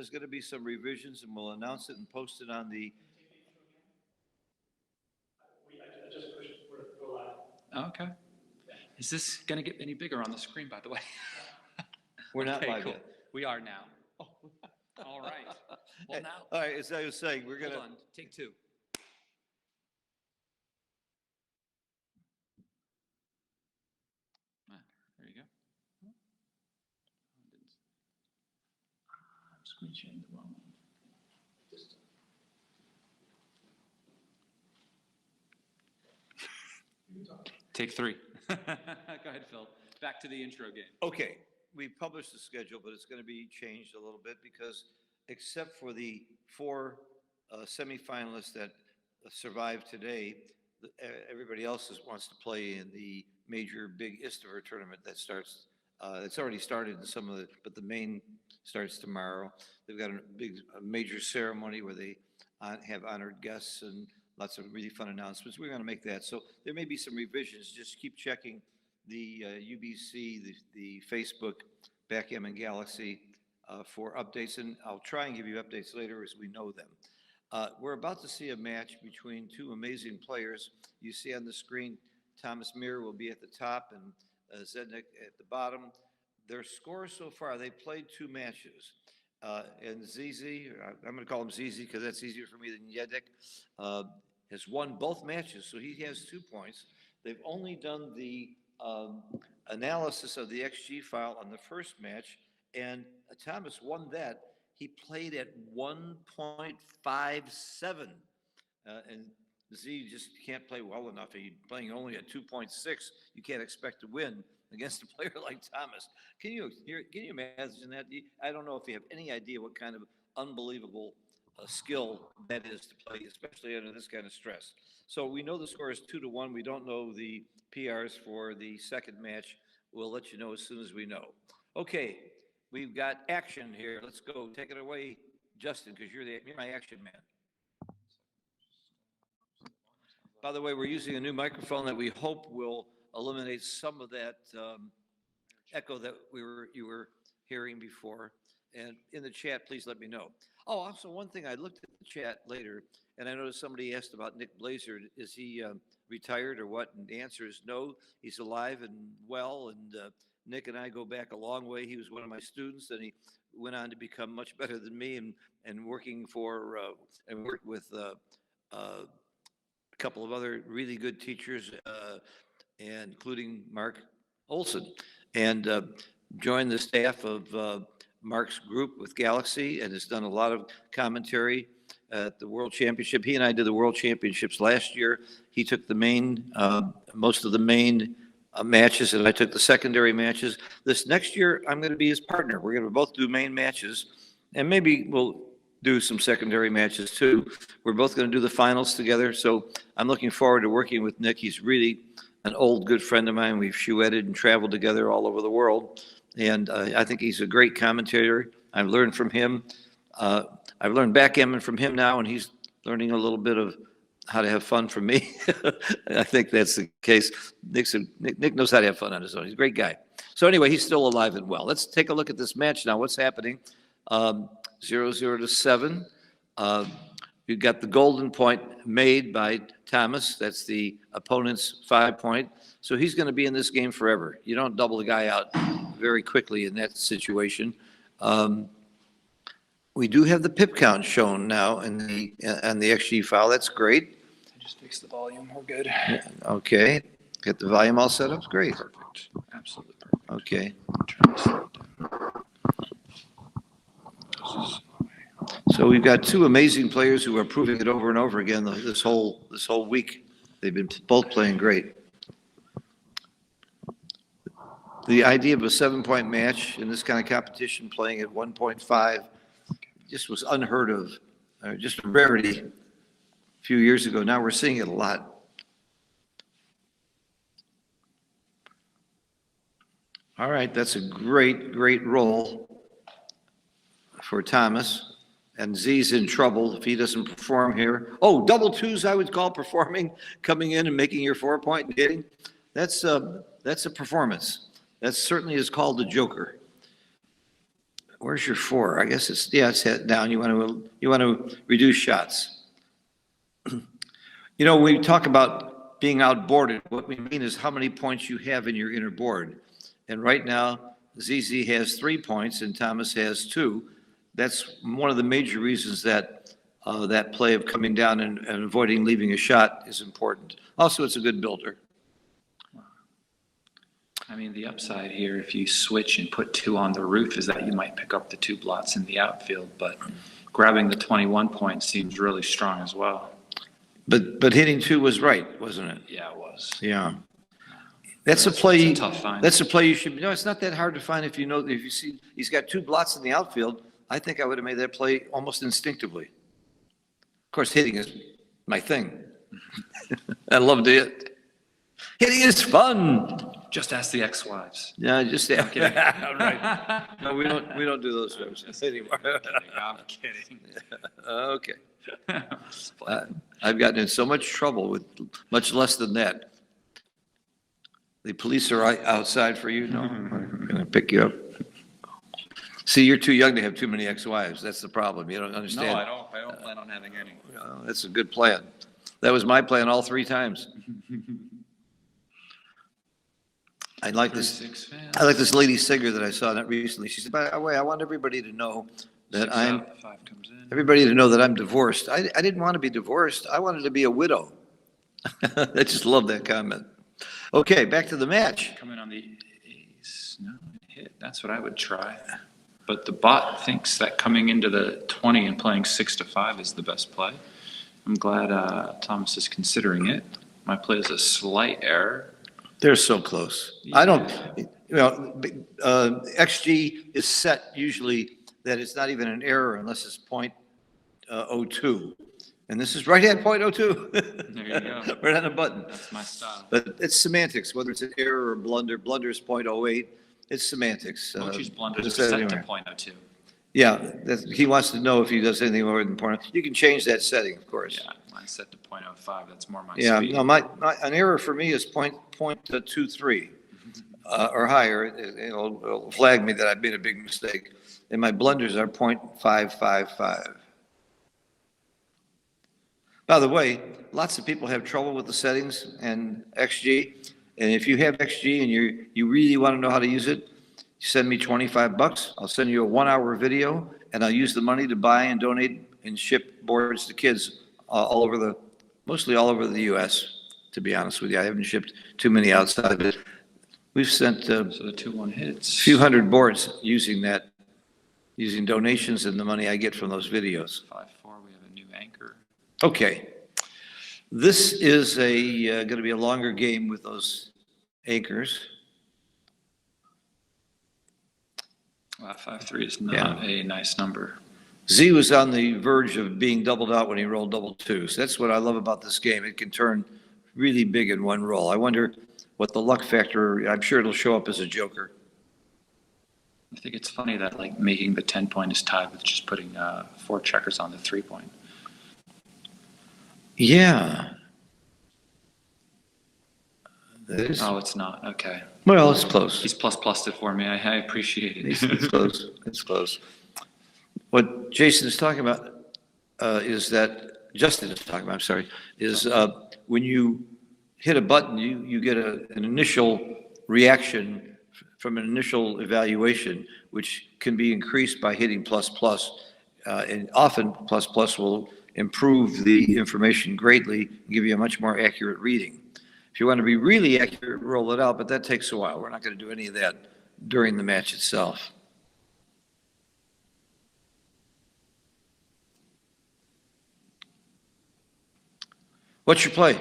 there's going to be some revisions, and we'll announce it and post it on the. I just pushed for it to go live. Okay. Is this going to get any bigger on the screen, by the way? We're not Okay, live cool. yet. We are now. All right. Well, now, All right, as I was saying, we're going hold to. on. Take two. Ah, there you go. I'm screen sharing the wrong one. Take three. Go ahead, Phil. Back to the intro game. Okay, we published the schedule, but it's going to be changed a little bit because except for the four semifinalists that survived today, everybody else wants to play in the major big Istaver tournament that starts. It's already started in some of the, but the main starts tomorrow. They've got a major ceremony where they have honored guests and lots of really fun announcements. We're going to make that. So there may be some revisions. Just keep checking the UBC, the Facebook, Backgammon Galaxy for updates. And I'll try and give you updates later as we know them. We're about to see a match between two amazing players. You see on the screen, Myhr will be at the top and Zdenek at the bottom. Their scores so far, they played two matches. And Zizi, I'm going to call him Zizi because that's easier for me than Zdenek, has won both matches, so he has 2 points. They've only done the analysis of the XG file on the first match, and Thomas won that. He played at 1.57, and Z just can't play well enough. He's playing only at 2.6. You can't expect to win against a player like Thomas. Can you imagine that? I don't know if you have any idea what kind of unbelievable skill that is to play, especially under this kind of stress. So we know the score is 2-1. We don't know the PRs for the second match. We'll let you know as soon as we know. Okay, we've got action here. Let's go. Take it away, Justin, because you're my action man. By the way, we're using a new microphone that we hope will eliminate some of that echo that you were hearing before. And in the chat, please let me know. Oh, also one thing, I looked at the chat later, and I noticed somebody asked about Nick Blazer. Is he retired or what? And the answer is no. He's alive and well, and Nick and I go back a long way. He was one of my students, and he went on to become much better than me, and working for and worked with a couple of other really good teachers, and including Mark Olson, and joined the staff of Mark's group with Galaxy, and has done a lot of commentary at the World Championship. He and I did the World Championships last year. He took the main, most of the main matches, and I took the secondary matches. This next year, I'm going to be his partner. We're going to both do main matches, and maybe we'll do some secondary matches too. We're both going to do the finals together, so I'm looking forward to working with Nick. He's really an old good friend of mine. We've chouetted and traveled together all over the world, and I think he's a great commentator. I've learned from him. I've learned backgammon from him now, and he's learning a little bit of how to have fun from me. I think that's the case. Nick knows how to have fun on his own. He's a great guy. So anyway, he's still alive and well. Let's take a look at this match now. What's happening? 0-7. You got the golden point made by Thomas. That's the opponent's 5 point. So he's going to be in this game forever. You don't double the guy out very quickly in that situation. We do have the pip count shown now on the XG file. That's great. I just fixed the volume. We're good. Okay. Get the volume all set up. Great. Perfect. Absolutely perfect. Okay. Trying to slow it down. So we've got two amazing players who are proving it over and over again this whole week. They've been both playing great. The idea of a 7-point match in this kind of competition, playing at 1.5, just was unheard of, just a rarity a few years ago. Now we're seeing it a lot. All right, that's a great roll for Thomas. And Z's in trouble if he doesn't perform here. Oh, double twos I would call performing, coming in and making your 4-point and hitting. That's a performance. That certainly is called the Joker. where's your 4? I guess it's, yeah, it's head down. You want to reduce shots. You know, when we talk about being outboarded, what we mean is how many points you have in your inner board. And right now, ZZ has 3 points and Thomas has 2. That's one of the major reasons that that play of coming down and avoiding leaving a shot is important. Also, it's a good builder. I mean, the upside here, if you switch and put 2 on the roof, is that you might pick up the 2 blots in the outfield, but grabbing the 21 points seems really strong as well. But hitting 2 was right, wasn't it? Yeah, it was. Yeah. That's a play. It's a tough find. That's a play you should, no, it's not that hard to find if you know, if you see, he's got 2 blots in the outfield. I think I would have made that play almost instinctively. Of course, hitting is my thing. I love to hit. Hitting is fun. Just ask the ex-wives. Yeah, just, yeah. kidding. Right. No, we don't do those shows anymore. I'm kidding. Okay. I've gotten in so much trouble with much less than that. The police are outside for you? No, we're going to pick you up. See, you're too young to have too many ex-wives. That's the problem. You don't understand. No, I don't plan on having any. That's a good plan. That was my plan all 3 times. I like this lady singer that I saw that recently. She said, by the way, I want everybody to know that everybody to know that I'm divorced. I didn't want to be divorced. I wanted to be a widow. I just love that comment. Okay, back to the match. Coming on the ace, no, hit, that's what I would try. But the bot thinks that coming into the 20 and playing 6 to 5 is the best play. I'm glad Thomas is considering it. My play is a slight error. They're so close. Yeah. I don't, you know, XG is set usually that it's not even an error unless it's .02. And this is right at .02. There you go. Right on the button. That's my style. But it's semantics, whether it's an error or blunder. Blunder is .08. It's semantics. Mochi's blunders are just set anywhere. to .02. Yeah, he wants to know if he does anything more than .0. You can change that setting, of course. Yeah, mine's set to .05. That's more my Yeah, speed. no, an error for me is .23 or higher. It'll flag me that I've made a big mistake. And my blunders are .555. By the way, lots of people have trouble with the settings and XG. And if you have XG and you really want to know how to use it, send me $25. I'll send you a 1-hour video, and I'll use the money to buy and donate and ship boards to kids mostly all over the U.S., to be honest with you. I haven't shipped too many outside of it. We've sent So the 2-1 hits. a few hundred boards using donations and the money I get from those videos. 5-4, we have a new anchor. Okay. This is going to be a longer game with those anchors. 5-3 is not a nice number. Z was on the verge of being doubled out when he rolled double twos. That's what I love about this game. It can turn really big in one roll. I wonder what the luck factor, I'm sure it'll show up as a joker. I think it's funny that like making the 10-point is tied with just putting 4 checkers on the 3-point. Yeah. That is, Oh, it's not. Okay. well, it's close. He's plus-plussed it for me. I appreciate it. It's close. It's close. What Jason is talking about is that, Justin is talking about, I'm sorry, is when you hit a button, you get an initial reaction from an initial evaluation, which can be increased by hitting plus plus. And often plus plus will improve the information greatly, give you a much more accurate reading. If you want to be really accurate, roll it out, but that takes a while. We're not going to do any of that during the match itself. What's your play?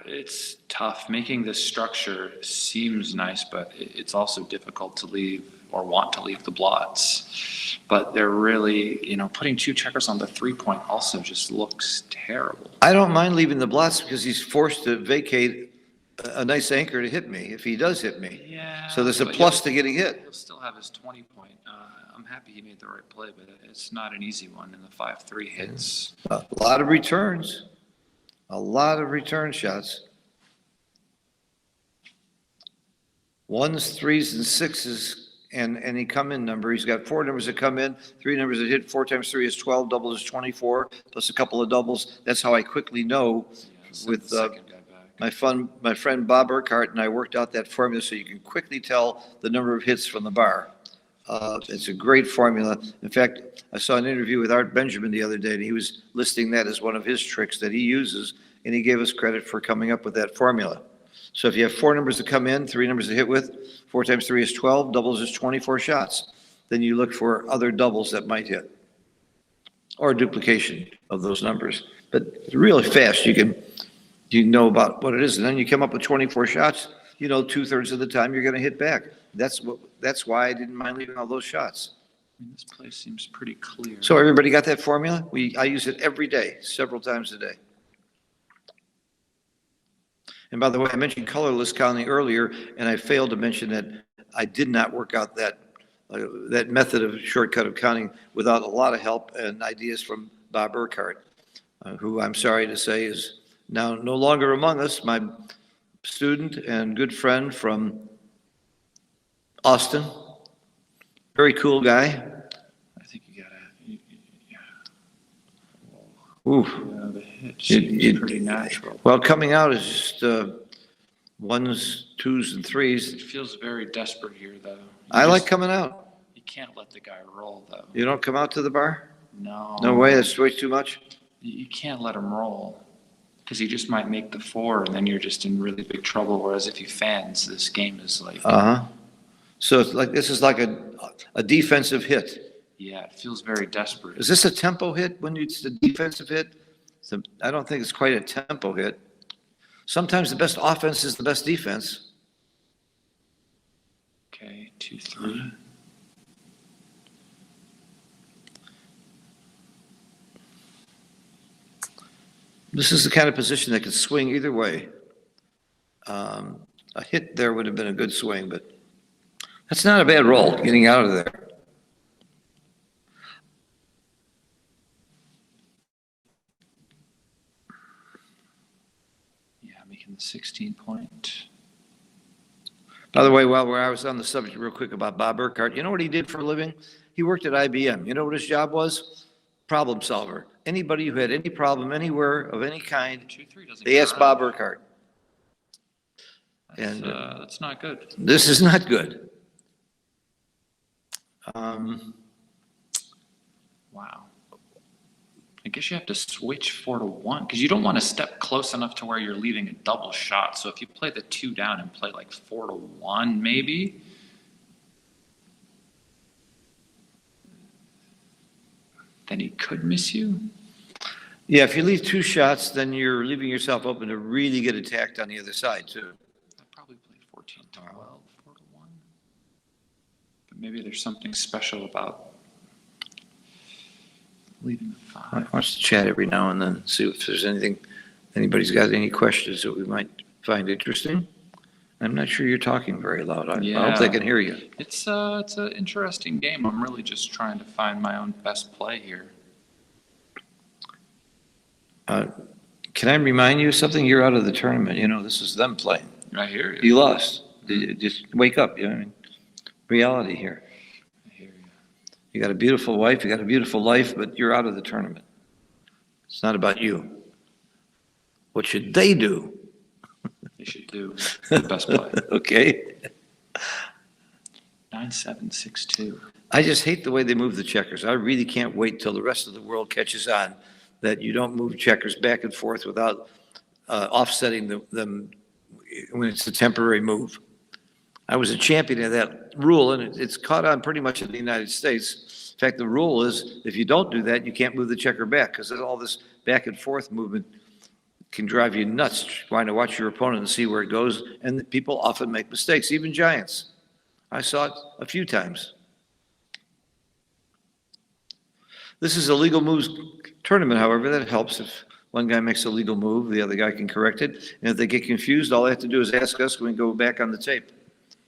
It's tough. Making this structure seems nice, but it's also difficult to leave or want to leave the blots. But they're really, putting 2 checkers on the 3-point also just looks terrible. I don't mind leaving the blots because he's forced to vacate a nice anchor to hit me if he does hit me. Yeah. So there's a but plus to getting hit. He'll still have his 20-point. I'm happy he made the right play, but it's not an easy one. And the 5-3 hits. A lot of returns. A lot of return shots. 1s, 3s, and 6s and any come-in number. He's got 4 numbers that come in, 3 numbers that hit. 4 times 3 is 12, double is 24, plus a couple of doubles. That's how I quickly know with my friend Bob Urquhart and I worked out that formula so you can quickly tell the number of hits from the bar. It's a great formula. In fact, I saw an interview with Art Benjamin the other day, and he was listing that as one of his tricks that he uses, and he gave us credit for coming up with that formula. So if you have 4 numbers to come in, 3 numbers to hit with, 4 times 3 is 12, doubles is 24 shots. Then you look for other doubles that might hit, or duplication of those numbers. But really fast, you know about what it is, and then you come up with 24 shots. You know, 2/3 of the time you're going to hit back. That's why I didn't mind leaving all those shots. This play seems pretty clear. So everybody got that formula? I use it every day, several times a day. And by the way, I mentioned colorless counting earlier, and I failed to mention that I did not work out that method of shortcut of counting without a lot of help and ideas from Bob Urquhart, who I'm sorry to say is now no longer among us, my student and good friend from Austin. Very cool guy. I think you gotta, Ooh. yeah, the hit seems pretty natural. Well, coming out is just 1s, 2s, and 3s. It feels very desperate here, though. I like coming out. You can't let the guy roll, though. You don't come out to the bar? No. No way, that's way too much? You can't let him roll, because he just might make the 4, and then you're just in really big trouble, whereas if he fans, this game is like... Uh-huh. So it's like, this is like a defensive hit. Yeah, it feels very desperate. Is this a tempo hit when it's a defensive hit? I don't think it's quite a tempo hit. Sometimes the best offense is the best defense. Okay, 2-3. This is the kind of position that could swing either way. A hit there would have been a good swing, but that's not a bad roll, getting out of there. Yeah, making the 16-point. By the way, while I was on the subject real quick about Bob Urquhart, you know what he did for a living? He worked at IBM. You know what his job was? Problem solver. Anybody who had any problem anywhere of any kind, 2-3 doesn't they asked Bob Urquhart. That's, And that's not good. this is not good. Wow. I guess you have to switch 4-1 because you don't want to step close enough to where you're leaving a double shot. So if you play the 2 down and play like 4-1, maybe. Then he could miss you. Yeah, if you leave 2 shots, then you're leaving yourself open to really get attacked on the other side, too. I probably played 14-12, 4-1. But maybe there's something special about leaving the 5. I want to chat every now and then, see if there's anybody's got any questions that we might find interesting. I'm not sure you're talking very loud. I hope they can hear you. It's an interesting game. I'm really just trying to find my own best play here. Can I remind you of something? You're out of the tournament. You know, this is them playing. I hear you. You lost. Just wake up. You know, I mean, reality here. I hear you. You got a beautiful wife. You got a beautiful life, but you're out of the tournament. It's not about you. What should they do? They should do the best play. Okay. 9-7, 6-2. I just hate the way they move the checkers. I really can't wait till the rest of the world catches on that you don't move checkers back and forth without offsetting them when it's a temporary move. I was a champion of that rule, and it's caught on pretty much in the United States. In fact, the rule is if you don't do that, you can't move the checker back because all this back and forth movement can drive you nuts trying to watch your opponent and see where it goes. And people often make mistakes, even giants. I saw it a few times. This is a legal moves tournament, however, that helps if one guy makes a legal move, the other guy can correct it. And if they get confused, all they have to do is ask us when we go back on the tape,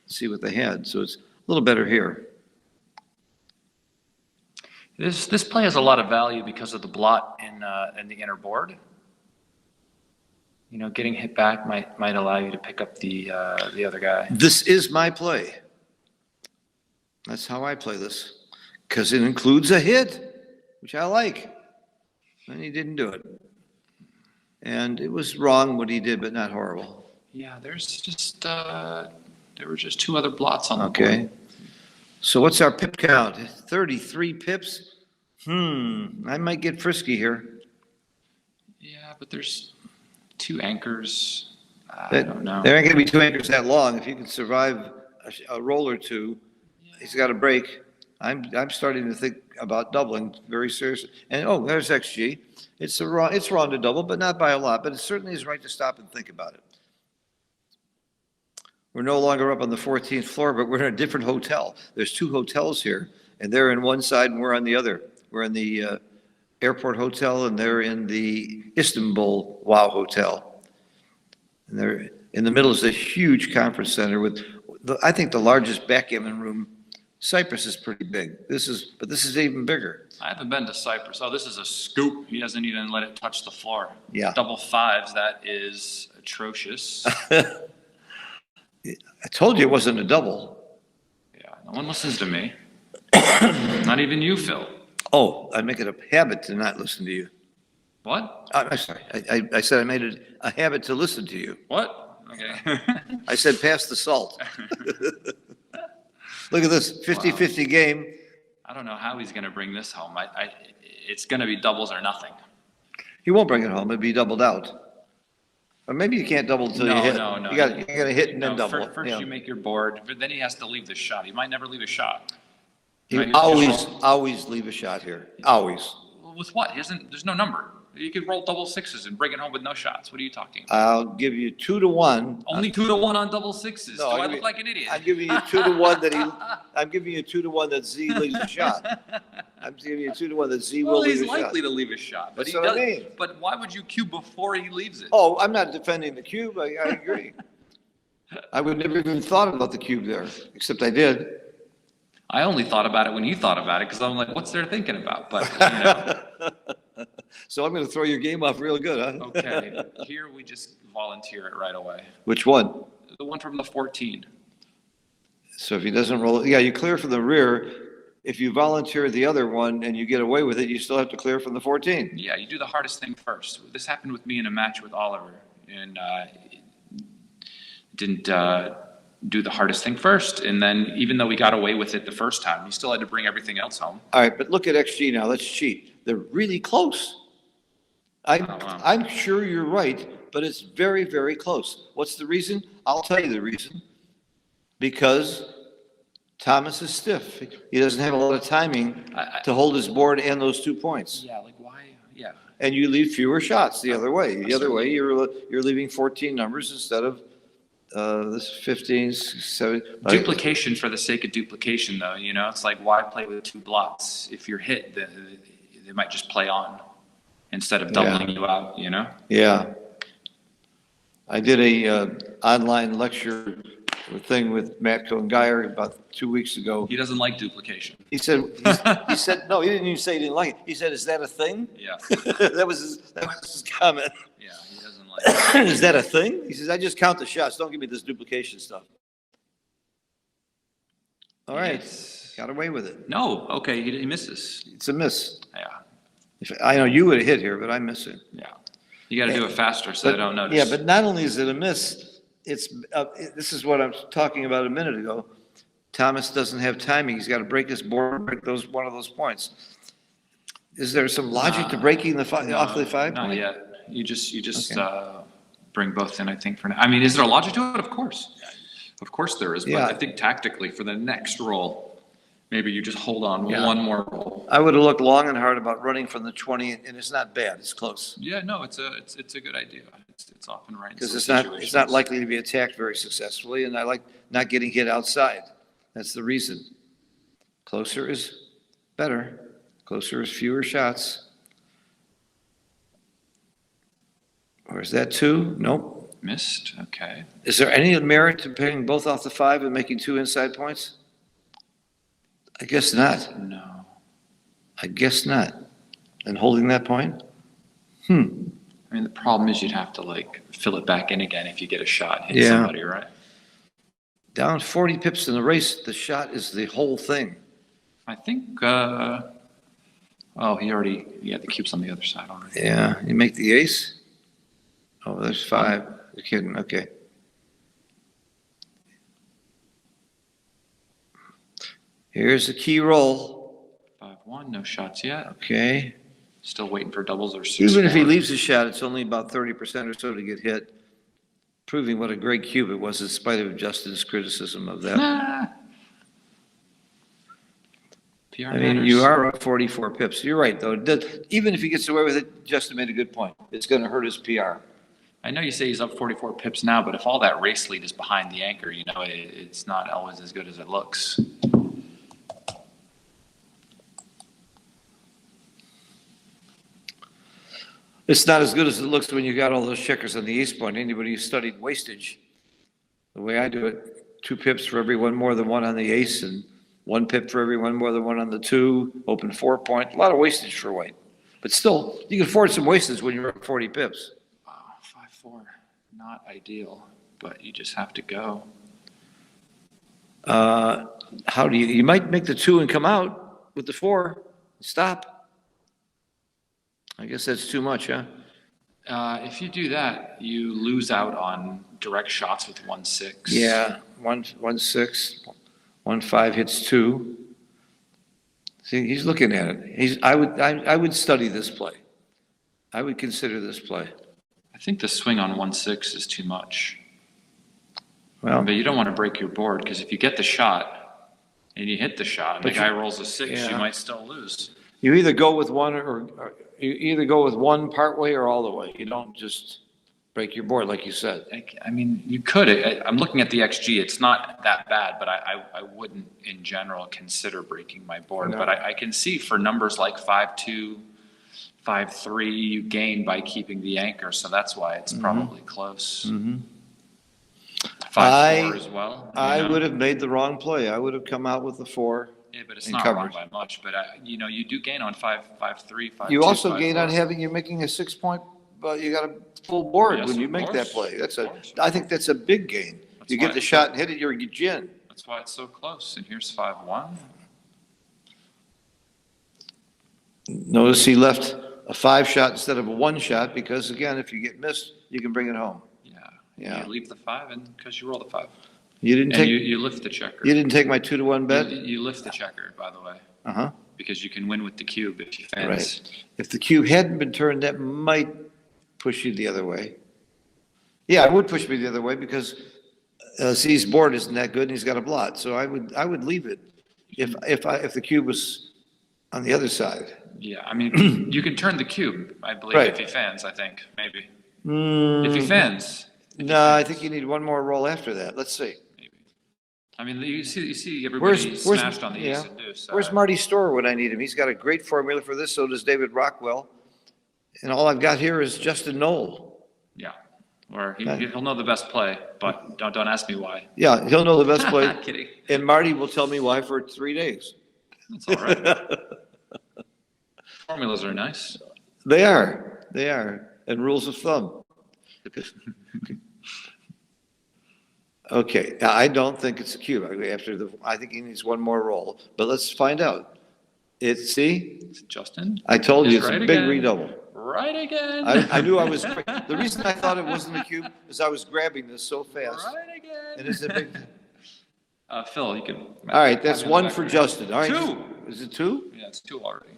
see what they had. So it's a little better here. This play has a lot of value because of the blot in the inner board. You know, getting hit back might allow you to pick up the other guy. This is my play. That's how I play this, because it includes a hit, which I like. And he didn't do it. And it was wrong what he did, but not horrible. Yeah, there's just, there were just 2 other blots on the Okay. board. So what's our pip count? 33 pips? I might get frisky here. Yeah, but there's 2 anchors. I don't know. There ain't gonna be 2 anchors that long. If you can survive a roll or 2, he's got a break. I'm starting to think about doubling very seriously. And, oh, there's XG. It's wrong to double, but not by a lot, but it certainly is right to stop and think about it. We're no longer up on the 14th floor, but we're in a different hotel. There's 2 hotels here, and they're in one side and we're on the other. We're in the airport hotel, and they're in the Istanbul Wow Hotel. And they're in the middle is a huge conference center with, I think, the largest backgammon room. Cyprus is pretty big. But this is even bigger. I haven't been to Cyprus. Oh, this is a scoop. He doesn't even let it touch the floor. Yeah. Double 5s, that is atrocious. I told you it wasn't a double. Yeah, no one listens to me. Not even you, Phil. Oh, I make it a habit to not listen to you. What? I'm sorry. I said I made it a habit to listen to you. What? Okay. I said pass the salt. Look at this 50-50 game. I don't know how he's going to bring this home. It's going to be doubles or nothing. He won't bring it home. It'll be doubled out. Or maybe you can't double until you hit. No. You got to hit and then double. First Yeah. you make your board, but then he has to leave the shot. He might never leave a shot. You Right, always leave a shot here. Always. With what? There's no number. You could roll double 6s and bring it home with no shots. What are you talking about? I'll give you 2-1. Only 2-1 on double 6s. No, Do I I'll look give like an idiot? I'm giving you 2-1 that I'm giving you 2-1 that Z leaves a shot. I'm giving you 2-1 that Z will Well, leave he's a shot. likely to leave a shot, but That's he what I does. mean. But why would you cube before he leaves it? Oh, I'm not defending the cube. I agree. I would never even thought about the cube there, except I did. I only thought about it when you thought about it because I'm like, what's there thinking about? But you know. So I'm going to throw your game off real good, huh? Okay, here we just volunteer it right away. Which one? The one from the 14. So if he doesn't roll, yeah, you clear from the rear. If you volunteer the other one and you get away with it, you still have to clear from the 14. Yeah, you do the hardest thing first. This happened with me in a match with Oliver, and didn't do the hardest thing first. And then even though we got away with it the first time, he still had to bring everything else home. All right, but look at XG now. Let's cheat. They're really close. wow. I'm sure you're right, but it's very, very close. What's the reason? I'll tell you the reason. Because Thomas is stiff. He doesn't have a lot of timing to hold his board and those 2 points. Yeah, like why? Yeah. And you leave fewer shots the other way. The other way, you're leaving 14 numbers instead of this 15, 17. Duplication for the sake of duplication, though. You know, it's like, why play with 2 blots? If you're hit, they might just play on instead of doubling you out, you know? Yeah. I did a online lecture thing with Matt Cohen-Geyer about 2 weeks ago. He doesn't like duplication. He said, no, he didn't even say he didn't like it. He said, is that a thing? Yeah. That was his comment. Yeah, he doesn't like it. Is that a thing? He says, I just count the shots. Don't give me this duplication stuff. All right. Yes. Got away with it. No, okay, he misses. It's a miss. Yeah, I know you would have hit here, but I miss it. yeah. You got to do it faster so they don't notice. Yeah, but not only is it a miss, this is what I was talking about a minute ago. Thomas doesn't have timing. He's got to break his board, break one of those points. Is there some logic to breaking off the 5 Not point? yet. You just Okay. bring both in, I think, for now. I mean, is there a logic to it? Of course. Of course there is. But Yeah. I think tactically for the next roll, maybe you just hold on one more roll. I would have looked long and hard about running from the 20, and it's not bad. It's close. Yeah, no, it's a good idea. It's often right. in Because some it's not situations. likely to be attacked very successfully, and I like not getting hit outside. That's the reason. Closer is better. Closer is fewer shots. Or is that 2? Nope. Missed. Okay. Is there any merit to paying both off the 5 and making 2 inside points? I guess not. No. I guess not. And holding that point? I mean, the problem is you'd have to like fill it back in again if you get a shot and hit Yeah. somebody, right? Down 40 pips in the race, the shot is the whole thing. I think, the cube's on the other side already. Yeah, you make the ace? Oh, there's 5. You're kidding, okay. Here's the key roll. 5-1, no shots yet. Okay. Still waiting for doubles or 6-4. Even if he leaves a shot, it's only about 30% or so to get hit, proving what a great cube it was in spite of Justin's criticism of that. Nah. PR I mean, matters. you are up 44 pips. You're right, though. Even if he gets away with it, Justin made a good point. It's going to hurt his PR. I know you say he's up 44 pips now, but if all that race lead is behind the anchor, it's not always as good as it looks. It's not as good as it looks when you got all those checkers on the ace point. Anybody who studied wastage, the way I do it, 2 pips for every one more than one on the ace, and 1 pip for every one more than one on the 2, open 4 point. A lot of wastage for white. But still, you can afford some wastage when you're up 40 pips. Wow, 5-4, not ideal, but you just have to go. How do you might make the 2 and come out with the 4, stop. I guess that's too much, huh? If you do that, you lose out on direct shots with 1-6. Yeah, 1-6, 1-5 hits 2. See, he's looking at it. I would study this play. I would consider this play. I think the swing on 1-6 is too much. Well, But you don't want to break your board, because if you get the shot and you hit the shot and the But guy you- rolls a 6, yeah. you might still lose. you either go with one or you either go with one part way or all the way. You don't just break your board like you said. I mean, you could. I'm looking at the XG. It's not that bad, but I wouldn't, in general, consider breaking my board. No. But I can see for numbers like 5-2, 5-3, you gain by keeping the anchor. So that's why it's probably close. 5-4 as well. I would have made the wrong play. I would have come out with the 4. Yeah, but it's in not coverage. wrong by much. But you do gain on 5-3, 5-2. You also gain 5-4. on having you're making a 6 point, but you got a full board Yes, when you of make that course. play. Of course. I think that's a big gain. That's You why get the it's shot and hit it, you're gin. That's why it's so close. And here's 5-1. Notice he left a 5 shot instead of a 1 shot because again, if you get missed, you can bring it home. Yeah. You leave the 5 and because you roll the 5. You didn't And take, you lift the checker. you didn't take my 2-1 bet? You lift the checker, by the way, Uh-huh, because you can win with the cube if you right. fans. If the cube hadn't been turned, that might push you the other way. Yeah, it would push me the other way because Z's board isn't that good and he's got a blot. So I would leave it if the cube was on the other side. Yeah, I mean, you can turn the cube, I believe, Right. if he fans, I think, maybe. Mm, If he fans. if he No, I fans, think you need one more roll after that. Let's see. maybe. I mean, you see everybody smashed on the ace and deuce. Where's Marty Storer when I need him? He's got a great formula for this, so does David Rockwell. And all I've got here is Justin Knoll. Yeah, or Okay. he'll know the best play, but don't ask me why. Yeah, he'll know the best play, Kidding. and Marty will tell me why for 3 days. That's all right. Formulas are nice. They are, and rules of thumb. Okay, now I don't think it's a cube. I think he needs one more roll, but let's find out. See, Justin? I told you He's it's a right big again. redouble. Right again. I knew I was, the reason I thought it wasn't a cube is I was grabbing this so fast. Right again. And it's a big, Phil, you can. all right, that's one for Justin. All right. 2. Is it 2? Yeah, it's 2 already.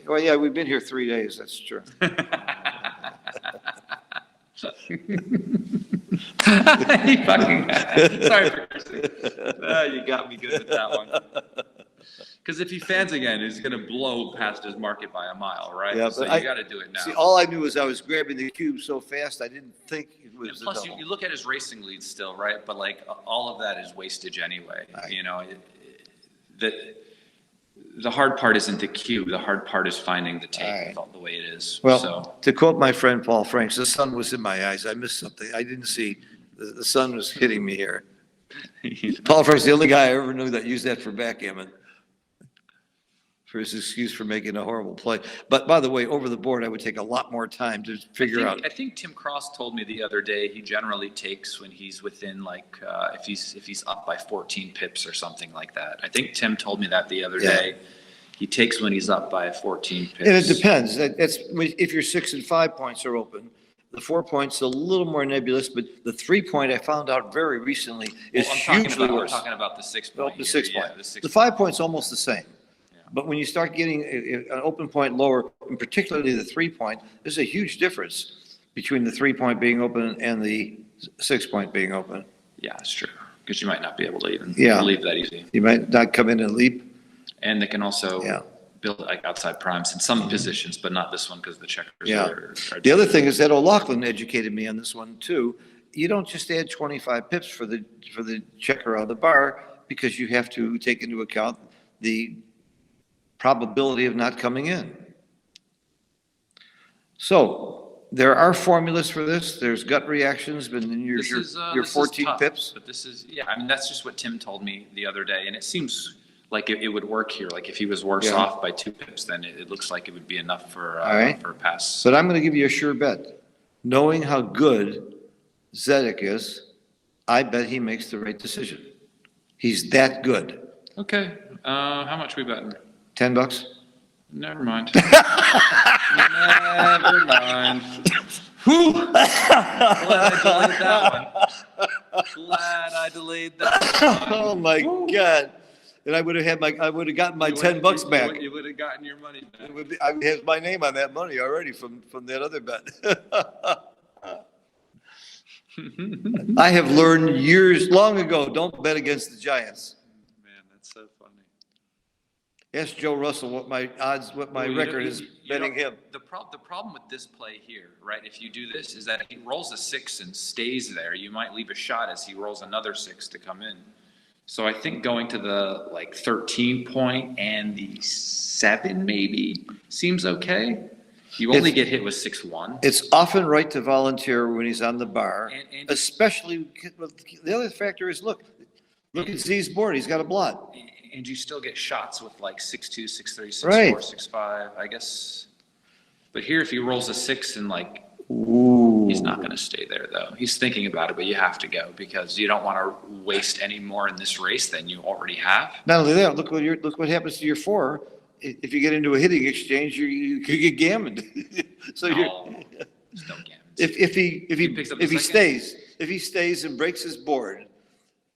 Well, yeah, we've been here 3 days, that's true. You fucking, sorry for cursing. You got me good with that one. Because if he fans again, he's going to blow past his market by a mile, right? Yeah, So but you got to do it now. See, all I knew was I was grabbing the cube so fast, I didn't think it And was a plus, double. you look at his racing leads still, right? But like all of that is wastage anyway. Right. You know, the hard part isn't the cube. The hard part is finding the tape Right. with all the way it is. Well, So to quote my friend Paul Franks, the sun was in my eyes. I missed something. I didn't see, the sun was hitting me here. Paul Franks, the only guy I ever knew that used that for backgammon. for his excuse for making a horrible play. But by the way, over the board, I would take a lot more time to figure out. I think Tim Cross told me the other day he generally takes when he's within like if he's up by 14 pips or something like that. I think Tim told me that the other day. He takes when he's up by 14 pips. And it depends. That's if your 6 and 5 points are open. The 4 points a little more nebulous, but the 3 point I found out very recently is hugely worse. I'm talking about the 6 point. The 6 here. point. Yeah, The 5 point's almost the same. But when you start getting an open point lower, and particularly the 3 point, there's a huge difference between the 3 point being open and the 6 point being open. Yeah, that's true. Because you might not be able to even leave that easy. You might not come in and leap. And they can also build like outside primes in some positions, but not this one because the checkers are. The other thing is that O'Loughlin educated me on this one too. You don't just add 25 pips for the checker on the bar because you have to take into account the probability of not coming in. So there are formulas for this. There's gut reactions, but then your 14 pips. But this is, I mean, that's just what Tim told me the other day. And it seems like it would work here. Like if he was worse off by 2 pips, then it looks like it would be enough for a pass. But I'm going to give you a sure bet. Knowing how good Zdenek is, I bet he makes the right decision. He's that good. Okay. How much we betting? $10? Never mind. Never mind. Whew. Glad I delayed that one. Oh my God. And I would have gotten my $10 back. You would have gotten your money back. I have my name on that money already from that other bet. I have learned long ago, don't bet against the Giants. Man, that's so funny. Ask Joe Russell what my record is betting him. The problem with this play here, right, if you do this, is that if he rolls a 6 and stays there, you might leave a shot as he rolls another 6 to come in. So I think going to the 13 point and the 7 maybe seems okay. You only get hit with 6-1. It's often right to volunteer when he's on the bar, and especially the other factor is look at Z's board. He's got a blot. And you still get shots with 6-2, 6-3, 6-4, Right. 6-5, I guess. But here, if he rolls a 6 and he's not going to stay there though. He's thinking about it, but you have to go because you don't want to waste any more in this race than you already have. Not only that, look what happens to your 4. If you get into a hitting exchange, you could get gammoned. So there's no gammons. if he stays stays and breaks his board,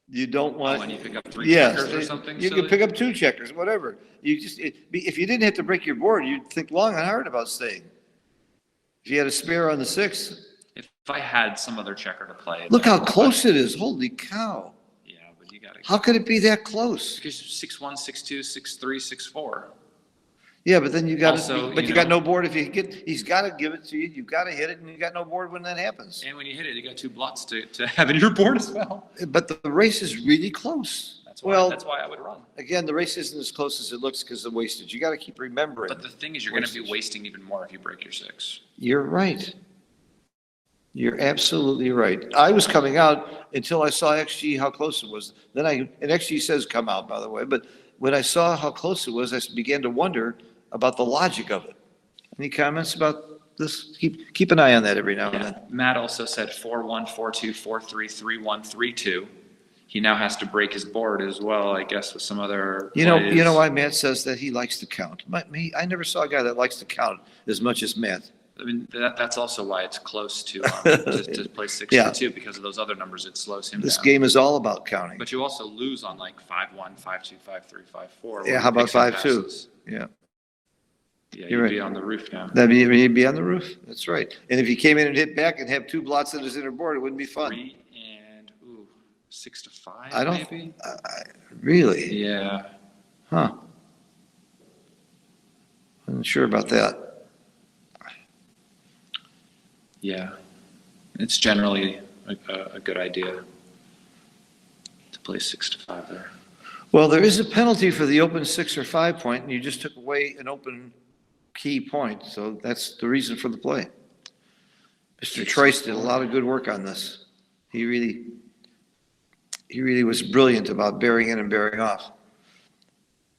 you don't want. When you pick up 3 checkers or something. You could pick up 2 checkers, whatever. If you didn't have to break your board, you'd think long and hard about staying. If you had a spare on the 6. If I had some other checker to play. Look how close it is. Holy cow. Yeah, but you got to. How could it be that close? Because 6-1, 6-2, 6-3, 6-4. Yeah, but then you got no board. He's got to give it to you. You've got to hit it, and you got no board when that happens. And when you hit it, you got 2 blots to have in your board as well. But the race is really close. That's why I would run. Again, the race isn't as close as it looks because of wastage. You got to keep remembering. But the thing is, you're going to be wasting even more if you break your 6. You're right. You're absolutely right. I was coming out until I saw XG how close it was. Then and XG says come out, by the way. But when I saw how close it was, I began to wonder about the logic of it. Any comments about this? Keep an eye on that every now and then. Matt also said 4-1, 4-2, 4-3, 3-1, 3-2. He now has to break his board as well, I guess, with some other You know why Matt says that? He likes to count. I never saw a guy that likes to count as much as Matt. I mean, that's also why it's close to play 6-2 because of those other numbers. It slows him down. This game is all about counting. But you also lose on 5-1, 5-2, 5-3, 5-4. Yeah, how about 5-2? Yeah. Yeah, you'd be on the roof now. He'd be on the roof. That's right. And if he came in and hit back and have 2 blots in his inner board, it wouldn't be fun. 3 and 6-5. I don't. Maybe? Really? Yeah. Huh. I'm not sure about that. Yeah, it's generally a good idea to play 6-5 there. Well, there is a penalty for the open 6 or 5 point, and you just took away an open key point, so that's the reason for the play. Mr. Trice did a lot of good work on this. He really was brilliant about bearing in and bearing off.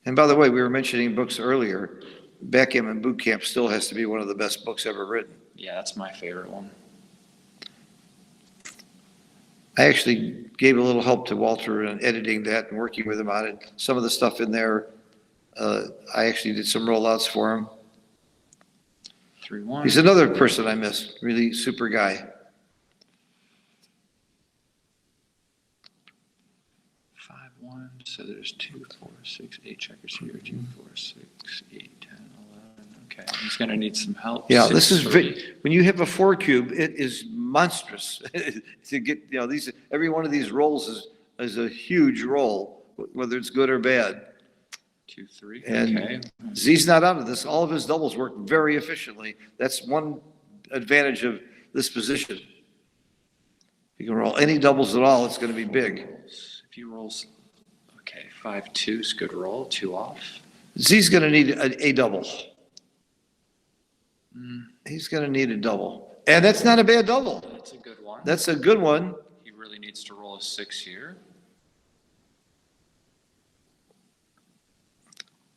And by the way, we were mentioning books earlier. Backgammon Boot Camp still has to be one of the best books ever written. Yeah, that's my favorite one. I actually gave a little help to Walter in editing that and working with him on it. Some of the stuff in there, I actually did some rollouts for him. 3-1. He's another person I miss, really super guy. 5-1. So there's 2, 4, 6, 8 checkers here. 2, 4, 6, 8, 10, 11. Okay, he's going to need some help. Yeah, this is 6-3. when you have a 4 cube, it is monstrous to get. You know, these every one of these rolls is a huge roll, whether it's good or bad. 2, 3. And Okay. Z's not out of this. All of his doubles work very efficiently. That's one advantage of this position. If you can roll any doubles at all, it's going to be big. If he rolls, okay, 5-2 is good roll. 2 off. Z's going to need a double. He's going to need a double. And that's not a bad double. That's a good one. That's a good one. He really needs to roll a 6 here.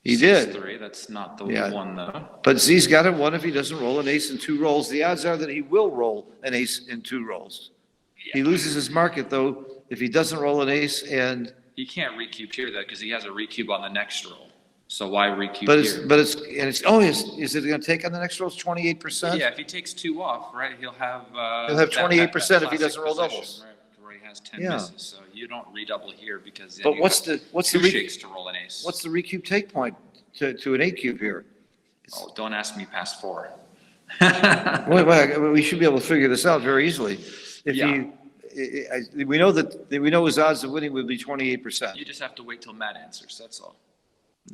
He did. 6-3. That's not the Yeah. one though. But Z's got a 1 if he doesn't roll an ace in 2 rolls. The odds are that he will roll an ace in 2 rolls. He loses his market, though, if he doesn't roll an ace and, He can't recube here though because he has a recube on the next roll. So why recube but here? is it going to take on the next roll? It's 28%? Yeah, if he takes 2 off, right, he'll have. He'll have that- 28% if he classic doesn't roll position, doubles. right, where he has 10 Yeah. misses. So you don't redouble here because. then But you what's have the 2 shakes to roll an ace. what's the recube take point to an 8 cube here? Oh, don't ask me past 4. Wait, we should be able to figure this out very easily. If Yeah. we know his odds of winning would be 28%. You just have to wait till Matt answers, that's all.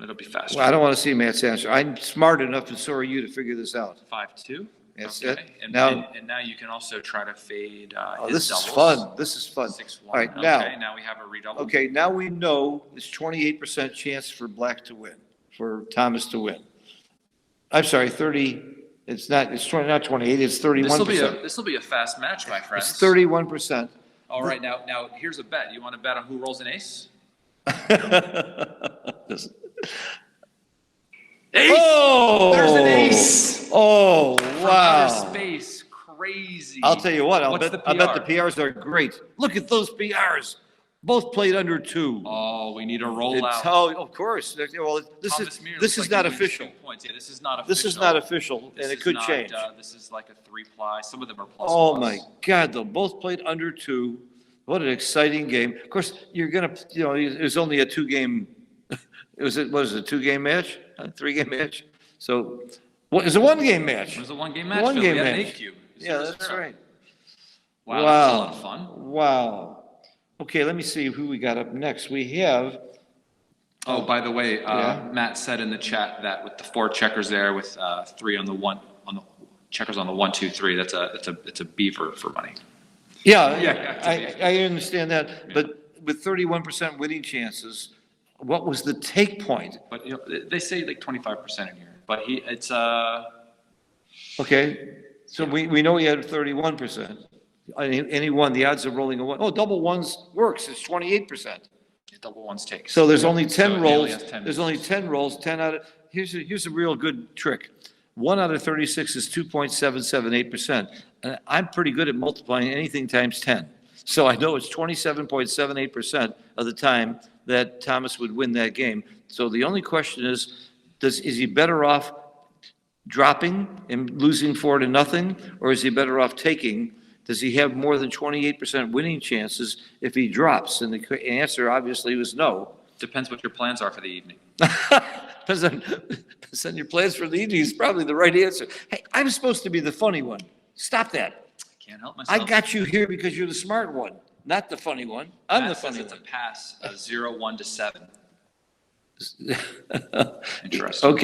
It'll be faster. Well, I don't want to see Matt's answer. I'm smart enough, and so are you, to figure this out. 5-2. That's Okay. it. And Now- and now you can also try to fade Oh, his this is doubles. fun. This is fun. 6-1. All right, Okay, now, now we have a redouble. okay, now we know it's 28% chance for black to win, for Thomas to win. I'm sorry, 30, it's not 28, it's 31%. This will be a fast match, my friends. It's 31%. All right, now here's a bet. You want to bet on who rolls an ace? Ace! Oh! There's an ace! Oh, From wow. outer space, crazy. I'll tell you what, I What's bet the the PRs are great. Look at those PRs. Both played under 2. Oh, we need a It's rollout. how, of course. Well, this Thomas Myhr is looks like not he wins official. 2 points. Yeah, this is not official. This is not official, This and it is could not, change. This is like a 3-ply. Some of them are plus. Oh, plus. my God, though. Both played under 2. What an exciting game. Of course, you're going to, it was only a 2-game, what was it, a 2-game match? A 3-game match? So, it was a 1-game match. It was a 1-game match. One Phil. game We had an match. 8-cube. Yeah, that's right. Wow, that's a lot of fun. Wow. Okay, let me see who we got up next. We have, Oh, by the way, Yeah. Matt said in the chat that with the 4 checkers there, with 3 on the 1 on the checkers on the 1, 2, 3, it's a beaver for money. yeah, Yeah, I understand that, but with 31% winning chances, what was the take point? But they say like 25% in here. But it's Okay, so we know he had 31%. And he won, the odds of rolling a 1. Oh, double ones works, it's 28%. double ones takes. So there's only 10 So he rolls, only has 10 there's only 10 rolls, 10 out of, here's a real good trick. 1 out of 36 is 2.778%. And I'm pretty good at multiplying anything times 10. So I know it's 27.78% of the time that Thomas would win that game. So the only question is he better off dropping and losing 4-0, or is he better off taking? Does he have more than 28% winning chances if he drops? And the answer obviously was no. Depends what your plans are for the evening. Depends on your plans for the evening is probably the right answer. Hey, I'm supposed to be the funny one. Stop that. I can't help myself. I got you here because you're the smart one, not the funny one. I'm the Matt says funny it's one. a pass, 0, 1 to 7. Interesting. Okay,